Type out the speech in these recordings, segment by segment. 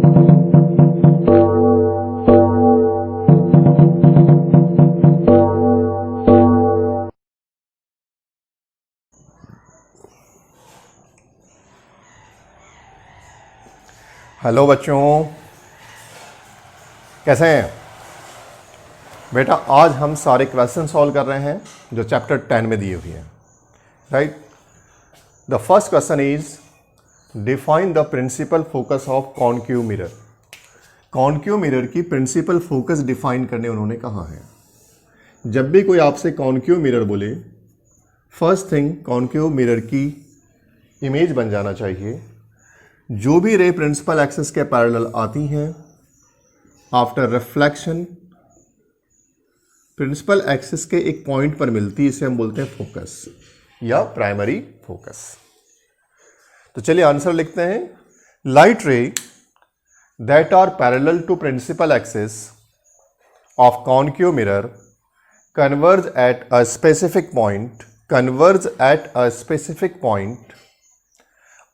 Hello बच्चों, कैसे हैं बेटा। आज हम सारे क्वेश्चन सॉल्व कर रहे हैं जो चैप्टर 10 में दिए हुए हैं, right. The first question is define the principal focus of concave mirror. Concave mirror की प्रिंसिपल फोकस डिफाइन करने उन्होंने कहा है। जब भी कोई आपसे कॉनकेव मिरर बोले, फर्स्ट थिंग कॉनकेव मिरर की इमेज बन जाना चाहिए। जो भी रे प्रिंसिपल एक्सिस के पैरेलल आती हैं, आफ्टर रिफ्लेक्शन प्रिंसिपल एक्सिस के एक पॉइंट पर मिलती है, इसे हम बोलते हैं फोकस या प्राइमरी फोकस। तो चलिए आंसर लिखते हैं। Light ray that are parallel to principal axis of concave mirror converge at a specific point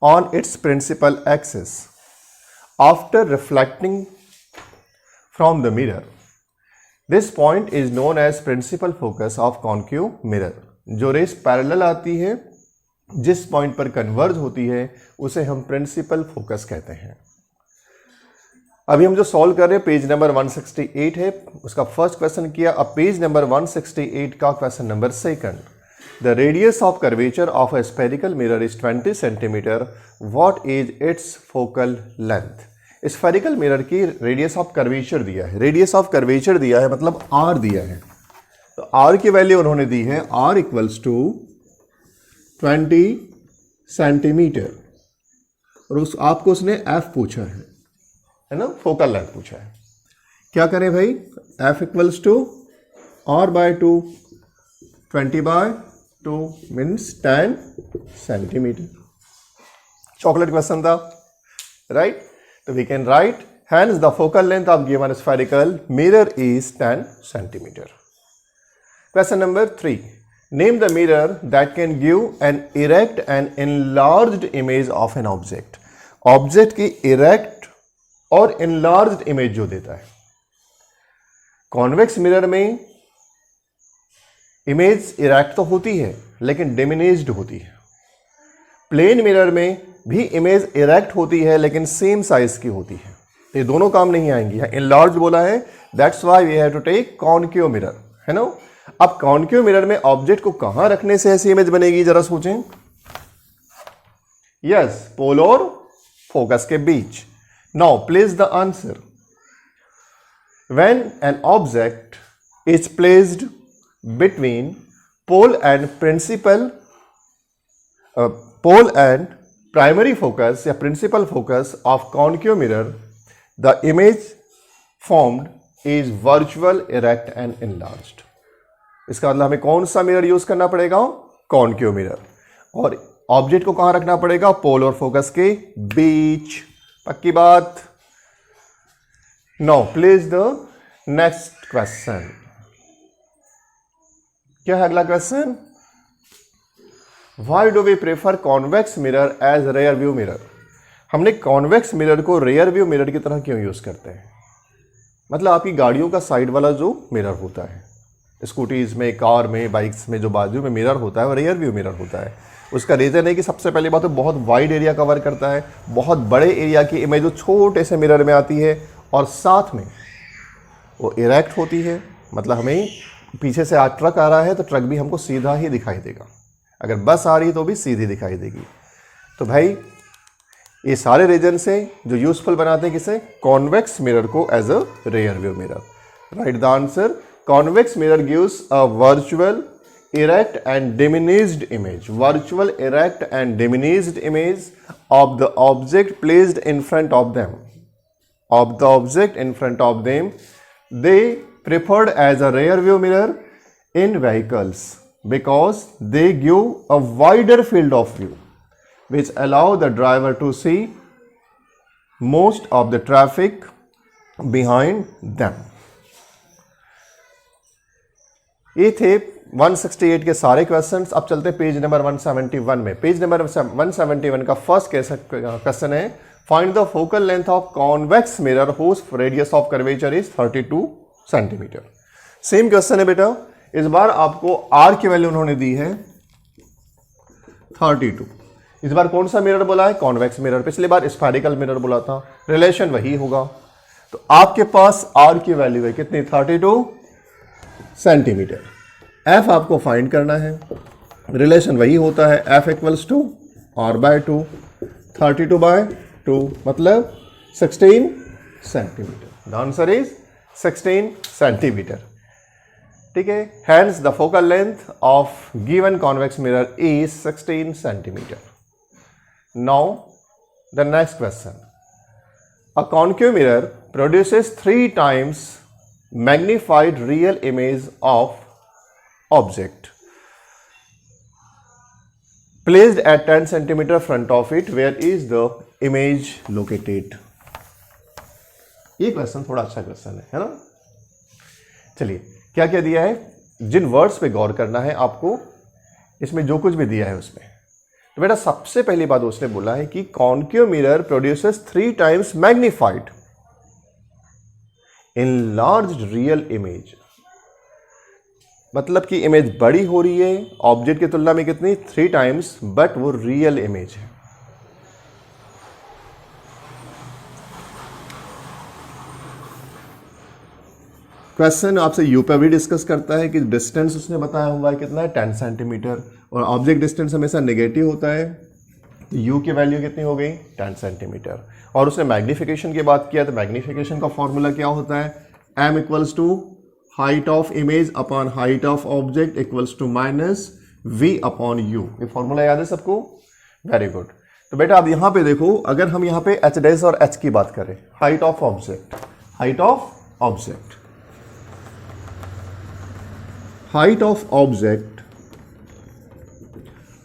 on its principal axis after reflecting from the mirror. This point is known as principal focus of concave mirror. जो race parallel आती है, जिस point पर converge होती है, उसे हम principal focus कहते हैं। अभी हम जो सॉल्व कर रहे हैं पेज नंबर 168 है, उसका फर्स्ट क्वेश्चन किया। अब पेज नंबर 168 का question number second. The radius of curvature of a spherical mirror is 20 centimetre. What is it's focal length. Spherical mirror की रेडियस ऑफ कर्वेचर दिया है। रेडियस ऑफ कर्वेचर दिया है मतलब आर दिया है। तो आर की वैल्यू उन्होंने दी है आर इक्वल्स टू 20 सेंटीमीटर, और आपको उसने एफ पूछा है ना, फोकल लेंथ पूछा है। क्या करें भाई, F equals to R by 2, 20 by 2 means 10 centimetre. Chocolate question था, राइट। तो we can write hence the focal length of given spherical mirror is 10 centimetre. Question number 3, name the mirror that can give an erect and enlarged image of an object. Object की erect और enlarged image जो देता है। Convex mirror में image erect तो होती है लेकिन डिमिनिश्ड होती है। प्लेन मिरर में भी इमेज इरेक्ट होती है लेकिन सेम साइज की होती है। ये दोनों काम नहीं आएंगी। एनलार्ज बोला है, that's why we have to take concave mirror, है ना। अब कॉनकेव मिरर में ऑब्जेक्ट को कहां रखने से ऐसी इमेज बनेगी, जरा सोचें। यस, पोल और फोकस के बीच। Now place the answer. When an object is placed between pole and primary focus या principal focus of concave mirror, the image formed is virtual, erect and enlarged. इसका मतलब हमें कौन सा मिरर यूज करना पड़ेगा, कॉनकेव मिरर, और object को कहां रखना पड़ेगा, पोल और फोकस के बीच। पक्की बात। Now please the next question. क्या है अगला question. Why do we prefer convex mirror as rear view mirror. हमने कॉन्वेक्स मिरर को रेयर व्यू मिरर की तरह क्यों यूज करते हैं। मतलब आपकी गाड़ियों का साइड वाला जो मिरर होता है, स्कूटीज में, कार में, बाइक्स में जो बाजू में मिरर होता है वो रेयर व्यू मिरर होता है। उसका रीज़न है कि सबसे पहली बात तो बहुत वाइड एरिया कवर करता है, बहुत बड़े एरिया की इमेज जो छोटे से मिरर में आती है, और साथ में वो इरेक्ट होती है। मतलब हमें पीछे से ट्रक आ रहा है तो ट्रक भी हमको सीधा ही दिखाई देगा, अगर बस आ रही तो भी सीधी दिखाई देगी। तो भाई ये सारे रीजन से जो यूजफुल बनाते हैं किसे, कॉन्वेक्स मिरर को as a rear view mirror. Right the answer, convex mirror gives a virtual erect and diminished image, virtual erect and diminished image of the object placed in front of them, they preferred as a rear view mirror in vehicles because they give a wider field of view which allow the driver to see most of the traffic behind them. ये थे 168 के सारे questions. अब चलते page number 171 में। Page number 171 का first question है find the focal length of convex mirror whose radius of curvature is 32 centimetre. Same question है बेटा, इस बार आपको आर की वैल्यू उन्होंने दी है 32। इस बार कौन सा मिरर बोला है? Convex mirror. पिछली बार स्फेरिकल मिरर बोला था, रिलेशन वही होगा। तो आपके पास आर की वैल्यू है कितनी? 32 सेंटीमीटर। एफ आपको फाइंड करना है, रिलेशन वही होता है, F equals to R by 2, 32 by 2 मतलब 16 centimetre. The answer is 16 centimetre. ठीक है, hence the focal length of given convex mirror is 16 centimetre. Now the next question, a concave mirror produces 3 times magnified real image of object placed at 10 centimeter front of it. Where is the image located? ये question थोड़ा अच्छा question है ना। चलिए क्या क्या दिया है, जिन वर्ड्स पे गौर करना है आपको, इसमें जो कुछ भी दिया है उसमें। तो बेटा सबसे पहली बात उसने बोला है कि concave mirror produces 3 times magnified enlarged real image, मतलब कि इमेज बड़ी हो रही है ऑब्जेक्ट की तुलना में कितनी? 3 times, बट वो रियल इमेज है। क्वेश्चन आपसे यू पे भी डिस्कस करता है कि डिस्टेंस उसने बताया हुआ है कितना है? 10 सेंटीमीटर, और ऑब्जेक्ट डिस्टेंस हमेशा नेगेटिव होता है। यू की वैल्यू कितनी हो गई? 10 सेंटीमीटर। और उसने मैग्निफिकेशन की बात किया, तो मैग्निफिकेशन का फॉर्मूला क्या होता है? m equals to height of image upon height of object equals to minus v upon u। ये फॉर्मूला याद है सबको? Very good. तो बेटा अब यहां पे देखो, अगर हम यहां पे h डैश और h की बात करें, height of object, height of object, height of object,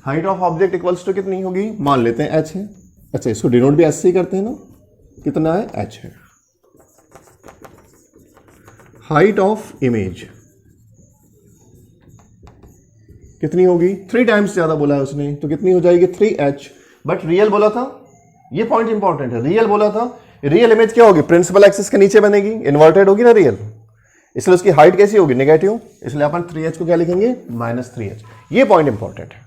height of object equals to कितनी होगी? मान लेते हैं h है। अच्छा, इसको डिनोट भी h से ही करते हैं ना, कितना है? h है। हाइट ऑफ इमेज कितनी होगी? 3 टाइम्स ज्यादा बोला है उसने, तो कितनी हो जाएगी? 3h। बट रियल बोला था, ये पॉइंट इंपॉर्टेंट है, रियल बोला था। रियल इमेज क्या होगी? प्रिंसिपल एक्सिस के नीचे बनेगी, इन्वर्टेड होगी ना रियल, इसलिए उसकी हाइट कैसी होगी? नेगेटिव। इसलिए अपन 3h को क्या लिखेंगे? -3h। ये पॉइंट इंपॉर्टेंट है।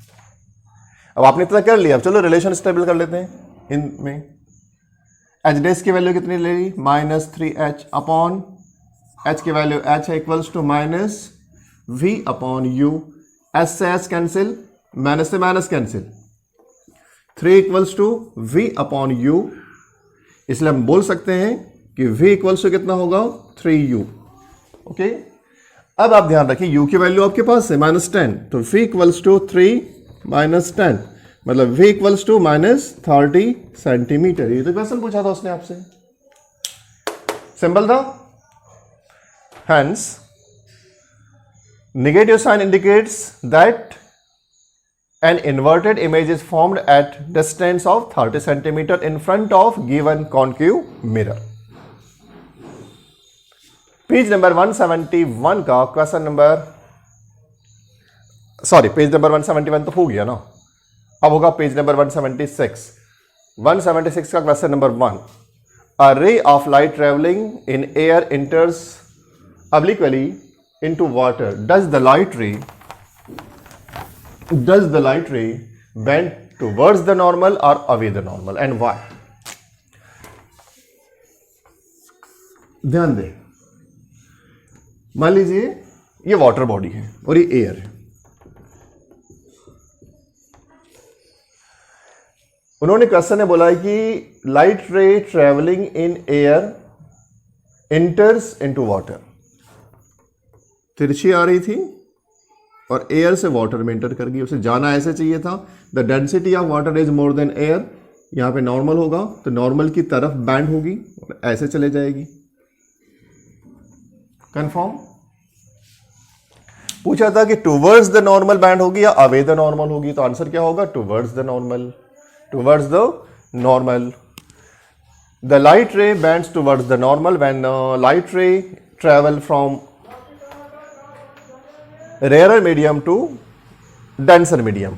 अब आपने इतना कर लिया, अब चलो रिलेशन स्टेबल कर लेते हैं इनमें। h डैश की वैल्यू कितनी ले ली? -3h अपॉन h की वैल्यू h है equals to -v upon u। s से s कैंसिल, माइनस से minus cancel, 3 equals to v upon u। इसलिए हम बोल सकते हैं कि v इक्वल्स टू कितना होगा? 3u। ओके, अब आप ध्यान रखिए u की वैल्यू आपके पास है -10, तो v इक्वल्स टू 3 -10 मतलब v इक्वल्स टू -30 सेंटीमीटर। ये तो क्वेश्चन पूछा था उसने आपसे, सिंपल था। Hence, negative sign indicates that an inverted image is formed at distance of 30 centimeter in front of given concave mirror. Page number 171 का question number, sorry page number 171 तो हो गया ना, अब होगा पेज नंबर 176। 176 का question number 1, a ray of light traveling in air enters obliquely into water. Does the light ray bend towards the normal or away the normal, and why? ध्यान दें, मान लीजिए ये वाटर बॉडी है और ये air है। उन्होंने क्वेश्चन में बोला है कि लाइट रे travelling in air इंटर्स into water, तिरछी आ रही थी और एयर से वाटर में इंटर कर गई, उसे जाना ऐसे चाहिए था। The density of water is more than air, यहां पे नॉर्मल होगा तो नॉर्मल की तरफ बैंड होगी और ऐसे चले जाएगी। कंफर्म? पूछा था कि टुवर्ड्स द नॉर्मल बैंड होगी या अवे द नॉर्मल होगी, तो आंसर क्या होगा? Towards the normal, towards the normal. The light रे bands towards the normal when light रे travel from rarer medium to denser medium.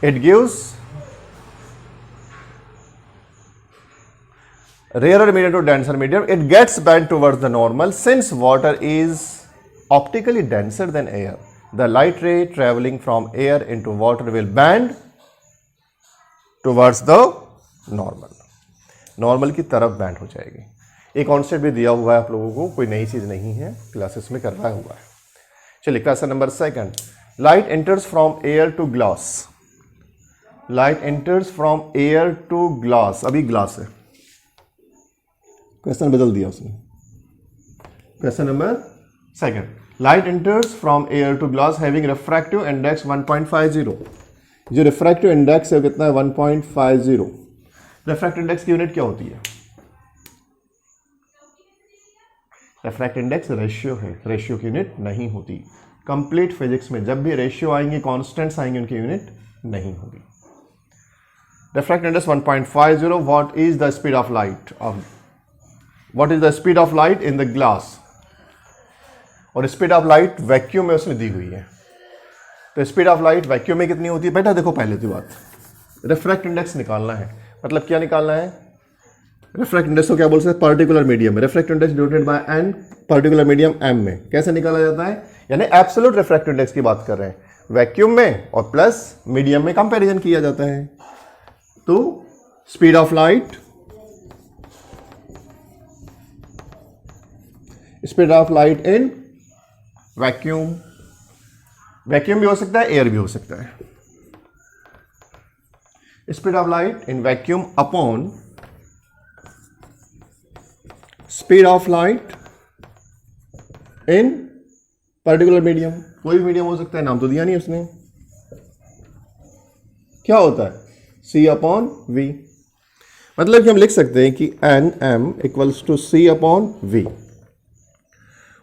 It gives rarer medium to denser medium, it gets bent towards the normal. Since water is optically denser than air, the light ray traveling from air into water will bend towards the normal. Normal की तरफ band हो जाएगी. एक concept भी दिया हुआ है आप लोगों को, कोई नई चीज़ नहीं है, क्लासेस में करवाया हुआ है. चलिए question number second. Light enters from air to glass. Light enters from air to glass. अभी ग्लास है, क्वेश्चन बदल दिया उसने. Question number second. Light enters from air to glass having refractive index 1.50. जो रिफ्रैक्टिव इंडेक्स है वो कितना है? 1.50. रिफ्रैक्टिव इंडेक्स की यूनिट क्या होती है? रिफ्रैक्टिव इंडेक्स रेशियो है, रेशियो की यूनिट नहीं होती. कंप्लीट फिजिक्स में जब भी रेशियो आएंगे, कांस्टेंट्स आएंगे, उनकी यूनिट नहीं होगी. Refractive index 1.50. What is the speed of light? What is the speed of light in the glass? और स्पीड ऑफ लाइट वैक्यूम में उसने दी हुई है. तो स्पीड ऑफ लाइट वैक्यूम में कितनी होती है? बेटा देखो, पहले की बात, रिफ्रैक्टिव इंडेक्स निकालना है. मतलब क्या निकालना है? रिफ्रैक्टिव इंडेक्स को क्या बोल सकते हैं? पर्टिकुलर मीडियम में. Refractive index denoted by N, particular medium M में. कैसे निकाला जाता है? यानी एब्सोल्यूट रिफ्रैक्टिव इंडेक्स की बात कर रहे हैं, वैक्यूम में और प्लस मीडियम में कंपैरिजन किया जाता है. तो speed of light, speed of light in vacuum. Vacuum भी हो सकता है, एयर भी हो सकता है. Speed of light in vacuum upon speed of light in particular medium. कोई भी मीडियम हो सकता है, नाम तो दिया नहीं उसने. क्या होता है? C upon V. मतलब कि हम लिख सकते हैं कि N M equals to C upon V.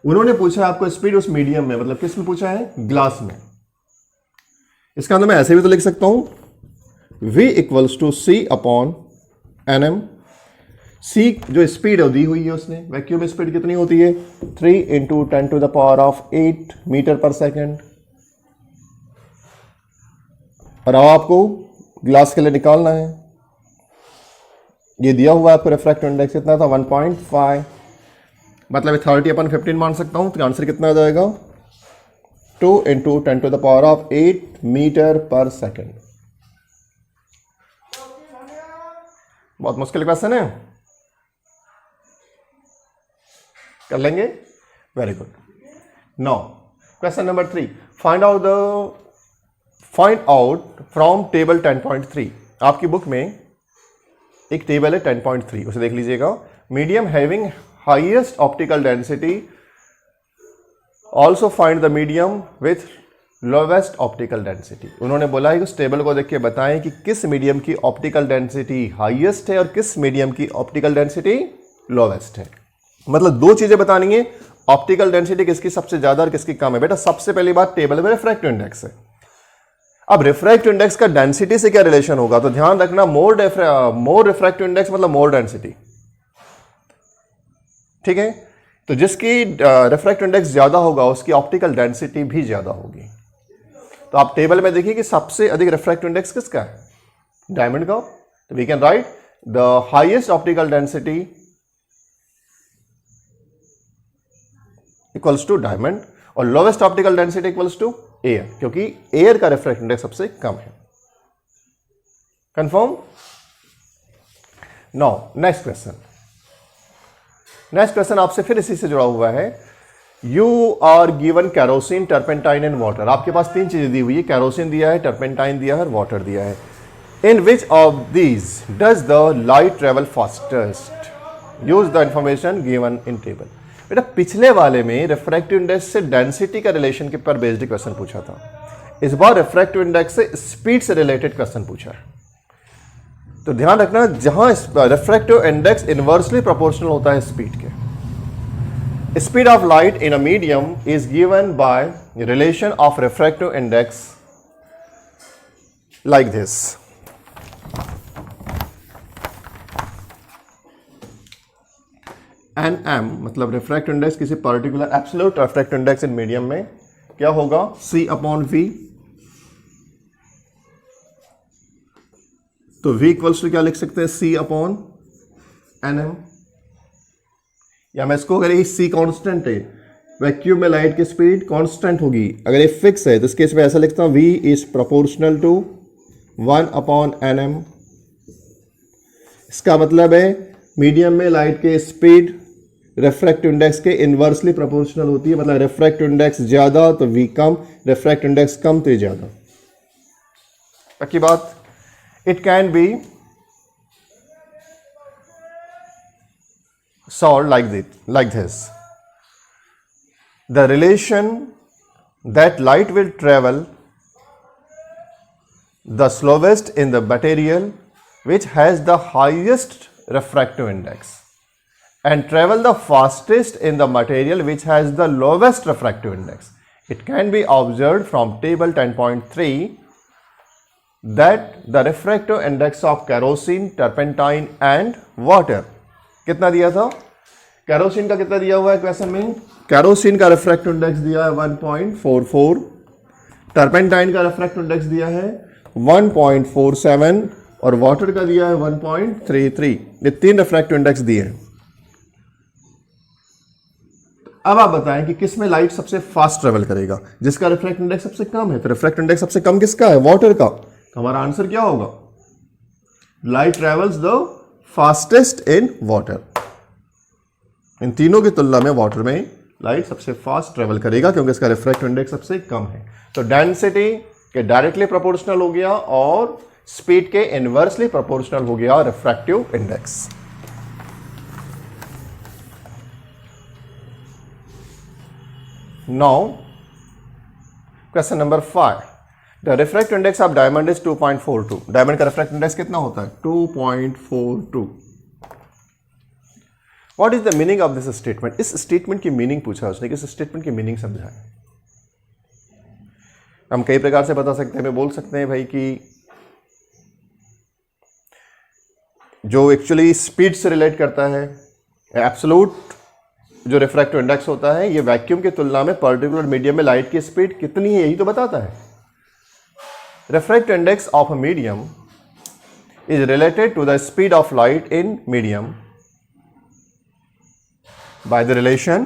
उन्होंने पूछा आपको स्पीड उस मीडियम में, मतलब किस में पूछा है? ग्लास में. इसका मतलब मैं ऐसे भी तो लिख सकता हूं, V equals to C upon N M. C जो स्पीड दी हुई है उसने, वैक्यूम स्पीड कितनी होती है? 3 into 10 to the power of 8 metre पर सेकेंड. और अब आपको ग्लास के लिए निकालना है. ये दिया हुआ है आपको, रिफ्रैक्टिव इंडेक्स कितना था? 1.5. मतलब 30 अपन 15 मान सकता हूं. तो आंसर कितना आ जाएगा? 2 into 10 to the power of 8 metre पर सेकेंड. बहुत मुश्किल क्वेश्चन है, कर लेंगे. Very good. Now question number 3. Find out from table 10.3. आपकी बुक में एक टेबल है 10.3, उसे देख लीजिएगा. Medium having highest optical density, also find the medium with lowest optical density. उन्होंने बोला है कि उस टेबल को देख के बताएं कि किस मीडियम की ऑप्टिकल डेंसिटी हाईएस्ट है और किस मीडियम की ऑप्टिकल डेंसिटी लोवेस्ट है. मतलब दो चीजें बतानी है, ऑप्टिकल डेंसिटी किसकी सबसे ज्यादा और किसकी कम है. बेटा सबसे पहली बात, टेबल में रिफ्रैक्टिव इंडेक्स है. अब रिफ्रैक्टिव इंडेक्स का डेंसिटी से क्या रिलेशन होगा? तो ध्यान रखना, मोर रिफ्रैक्टिव इंडेक्स मतलब मोर डेंसिटी. ठीक है, तो जिसकी रिफ्रैक्टिव इंडेक्स ज्यादा होगा उसकी ऑप्टिकल डेंसिटी भी ज्यादा होगी. तो आप टेबल में देखिए कि सबसे अधिक रिफ्रैक्टिव इंडेक्स किसका है? डायमंड का. तो we can write the highest optical density equals to diamond और lowest optical density equals to air, क्योंकि एयर का रिफ्रैक्टिव इंडेक्स सबसे कम है. Confirm? Now next question. Next question आपसे फिर इसी से जुड़ा हुआ है. You are given kerosene, turpentine and water. आपके पास तीन चीजें दी हुई है, कैरोसिन दिया है, टर्पेंटाइन दिया है और वाटर दिया है. In which of these does the light travel fastest? Use the information given in table. बेटा पिछले वाले में रिफ्रैक्टिव इंडेक्स से डेंसिटी का रिलेशन के पर बेस्ड क्वेश्चन पूछा था. इस बार रिफ्रैक्टिव इंडेक्स से स्पीड से रिलेटेड क्वेश्चन पूछा है. तो ध्यान रखना, जहां रिफ्रैक्टिव इंडेक्स इनवर्सली प्रोपोर्शनल होता है स्पीड के. Speed of light in a medium is given by relation of refractive index like this. N m मतलब रिफ्रैक्टिव इंडेक्स किसी particular absolute refractive index in medium में क्या होगा? C upon V. तो V equals to क्या लिख सकते हैं? C अपॉन nm, या मैं इसको अगर ये c कांस्टेंट है, वैक्यूम में लाइट की स्पीड कांस्टेंट होगी, अगर ये फिक्स है तो इस केस में ऐसा लिखता हूं v is proportional to 1/nm। इसका मतलब है मीडियम में लाइट की स्पीड रिफ्रैक्टिव इंडेक्स के इनवर्सली प्रोपोर्शनल होती है, मतलब रिफ्रैक्टिव इंडेक्स ज्यादा तो v कम, रिफ्रैक्टिव इंडेक्स कम तो ज्यादा। पक्की बात। It can be solved like this. The relation that light will travel the slowest in the material which has the highest refractive index and travel the fastest in the material which has the lowest refractive index. It can be observed from table 10.3 that the refractive index of kerosene, turpentine and water, कितना दिया था? Kerosene का कितना दिया हुआ है question में? Kerosene का रिफ्रैक्टिव इंडेक्स दिया है 1.44, टर्पेंटाइन का रिफ्रैक्टिव इंडेक्स दिया है 1.47 और वाटर का दिया है 1.33। ये 3 रिफ्रैक्टिव इंडेक्स दिए हैं। अब आप बताएं कि किस में लाइट सबसे फास्ट ट्रेवल करेगा? जिसका रिफ्रैक्टिव इंडेक्स सबसे कम है, तो रिफ्रैक्टिव इंडेक्स सबसे कम किसका है? वाटर का। तो हमारा आंसर क्या होगा? Light travels the fastest in water. इन तीनों की तुलना में वाटर में लाइट सबसे फास्ट ट्रेवल करेगा क्योंकि इसका रिफ्रैक्टिव इंडेक्स सबसे कम है। तो डेंसिटी के डायरेक्टली प्रोपोर्शनल हो गया और स्पीड के इनवर्सली प्रोपोर्शनल हो गया refractive index. Now question number 5, the refractive index of diamond is 2.42। Diamond का रिफ्रैक्टिव इंडेक्स कितना होता है? 2.42। What is the meaning of this statement? इस स्टेटमेंट की मीनिंग पूछा उसने कि इस स्टेटमेंट की मीनिंग समझाएं। हम कई प्रकार से बता सकते हैं। हमें बोल सकते हैं भाई कि जो एक्चुअली स्पीड से रिलेट करता है, एब्सोल्यूट जो रिफ्रैक्टिव इंडेक्स होता है, ये वैक्यूम की तुलना में पर्टिकुलर मीडियम में लाइट की स्पीड कितनी है यही तो बताता है। Refractive index of a medium is related to the speed of light in medium by the relation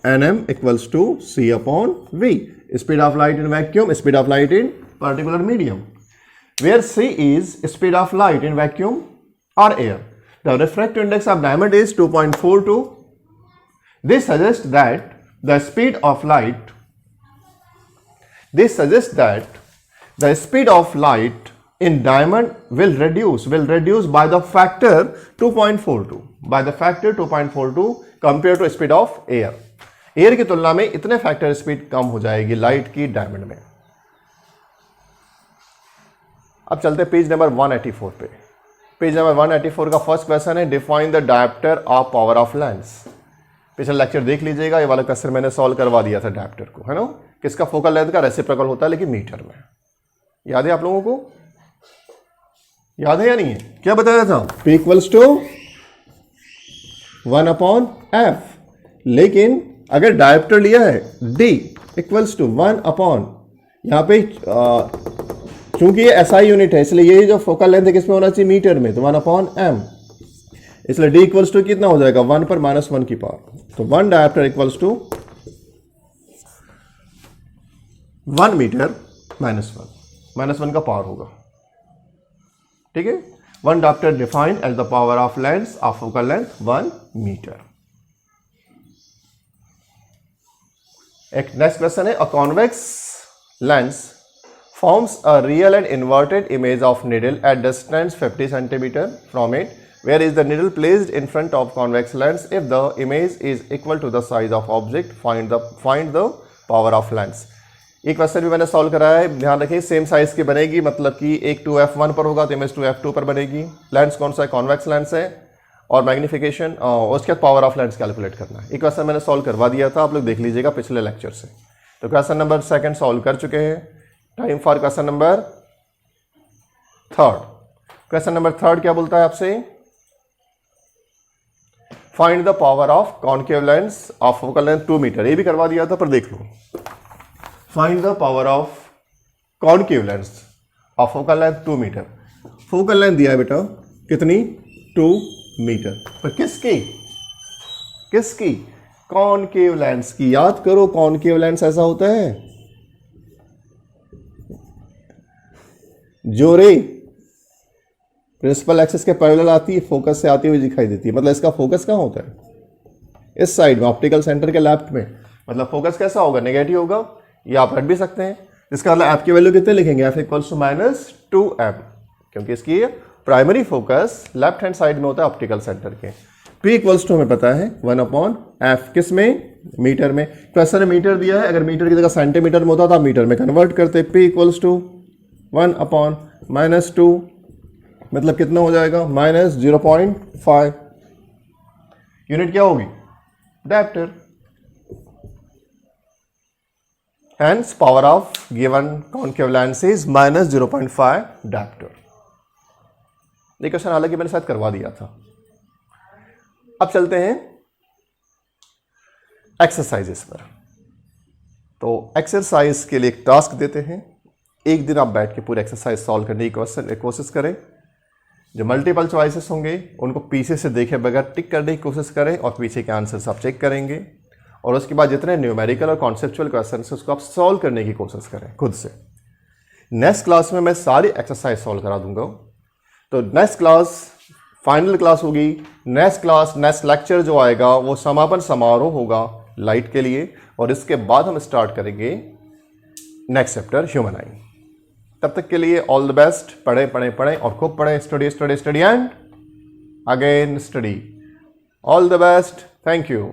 nm equals to c upon v, speed of light in vacuum, speed of light in particular medium, where c is speed of light in vacuum or air. The refractive index of diamond is 2.42. This suggests that the speed of light in diamond will reduce by the factor 2.42 compared to speed of air. Air की तुलना में इतने factor speed कम हो जाएगी light की diamond में। अब चलते पेज नंबर 184 पे। पेज नंबर 184 का फर्स्ट क्वेश्चन है, define the dioptre of power of lens. पिछला लेक्चर देख लीजिएगा, ये वाला क्वेश्चन मैंने सॉल्व करवा दिया था डायप्टर को, है ना? किसका फोकल लेंथ का रेसिप्रोकल होता है लेकिन मीटर में। याद है आप लोगों को? याद है या नहीं है? क्या बताया था? P इक्वल्स टू 1/f, लेकिन अगर डायप्टर लिया है D इक्वल्स टू 1/, यहां पे चूंकि ये SI यूनिट है इसलिए ये जो फोकल लेंथ है किसमें होना चाहिए? मीटर में, तो 1/m, इसलिए D इक्वल्स टू कितना हो जाएगा? 1 पर -1 की पावर। तो 1 डायप्टर इक्वल्स टू 1 मीटर -1 का पावर होगा। ठीक है? 1 dioptre defined as the power of lens of focal length 1 metre. एक नेक्स्ट क्वेश्चन है, a convex lens forms a real and inverted image of needle at distance 50 cm from it. Where is the needle placed in front of convex lens? If the image is equal to the size of object, find the power of lens. ये question भी मैंने solve कराया है, ध्यान रखिए। Same size की बनेगी, मतलब कि एक 2f1 पर होगा तो इमेज 2f2 पर बनेगी। लेंस कौन सा है? कॉन्वेक्स लेंस है। और मैग्निफिकेशन और उसके बाद पावर ऑफ लेंस कैलकुलेट करना है। ये क्वेश्चन मैंने सॉल्व करवा दिया था, आप लोग देख लीजिएगा पिछले लेक्चर से। तो क्वेश्चन नंबर 2 सॉल्व कर चुके हैं। Time for question number 3। Question number 3 क्या बोलता है आपसे? Find the power of concave lens of focal length 2 metre. ये भी करवा दिया था पर देख लो। Find the power of concave lens of focal length 2 metre. Focal length दिया है बेटा कितनी? 2 मीटर। पर किसकी? कॉनकेव लेंस की। याद करो, कॉनकेव लेंस ऐसा होता है जो रे प्रिंसिपल एक्सिस के पैरेलल आती है, फोकस से आती हुई दिखाई देती है। मतलब इसका फोकस कहाँ होता है? इस साइड में, ऑप्टिकल सेंटर के लेफ्ट में। मतलब फोकस कैसा होगा? नेगेटिव होगा। ये आप रख भी सकते हैं। इसका मतलब एफ की वैल्यू कितने लिखेंगे? एफ इक्वल्स टू -2m, क्योंकि इसकी primary focus left hand side में होता है ऑप्टिकल सेंटर के। P इक्वल्स टू हमें पता है 1/f, किस में? मीटर में। क्वेश्चन ने मीटर दिया है, अगर मीटर की जगह सेंटीमीटर में होता था मीटर में कन्वर्ट करते। P इक्वल्स टू 1/-2, मतलब कितना हो जाएगा? -0.5। यूनिट क्या होगी? Dioptre. Hence power of given concave lens is -0.5 diopter। ये क्वेश्चन हालांकि मैंने शायद करवा दिया था। अब चलते हैं एक्सरसाइजेस पर। तो एक्सरसाइज के लिए एक टास्क देते हैं। एक दिन आप बैठ के पूरे एक्सरसाइज सॉल्व करने की कोशिश करें। जो मल्टीपल चॉइसेस होंगे उनको पीछे से देखे बगैर टिक करने की कोशिश करें और पीछे के आंसर्स आप चेक करेंगे। और उसके बाद जितने न्यूमेरिकल और कॉन्सेप्चुअल क्वेश्चन है उसको आप सॉल्व करने की कोशिश करें खुद से। नेक्स्ट क्लास में मैं सारी एक्सरसाइज सॉल्व करा दूंगा। तो नेक्स्ट क्लास फाइनल क्लास होगी। नेक्स्ट लेक्चर जो आएगा वो समापन समारोह होगा लाइट के लिए, और इसके बाद हम स्टार्ट करेंगे नेक्स्ट चैप्टर ह्यूमन आई। तब तक के लिए ऑल द बेस्ट। पढ़ें और खूब पढ़ें। Study and again study. All the best. Thank you.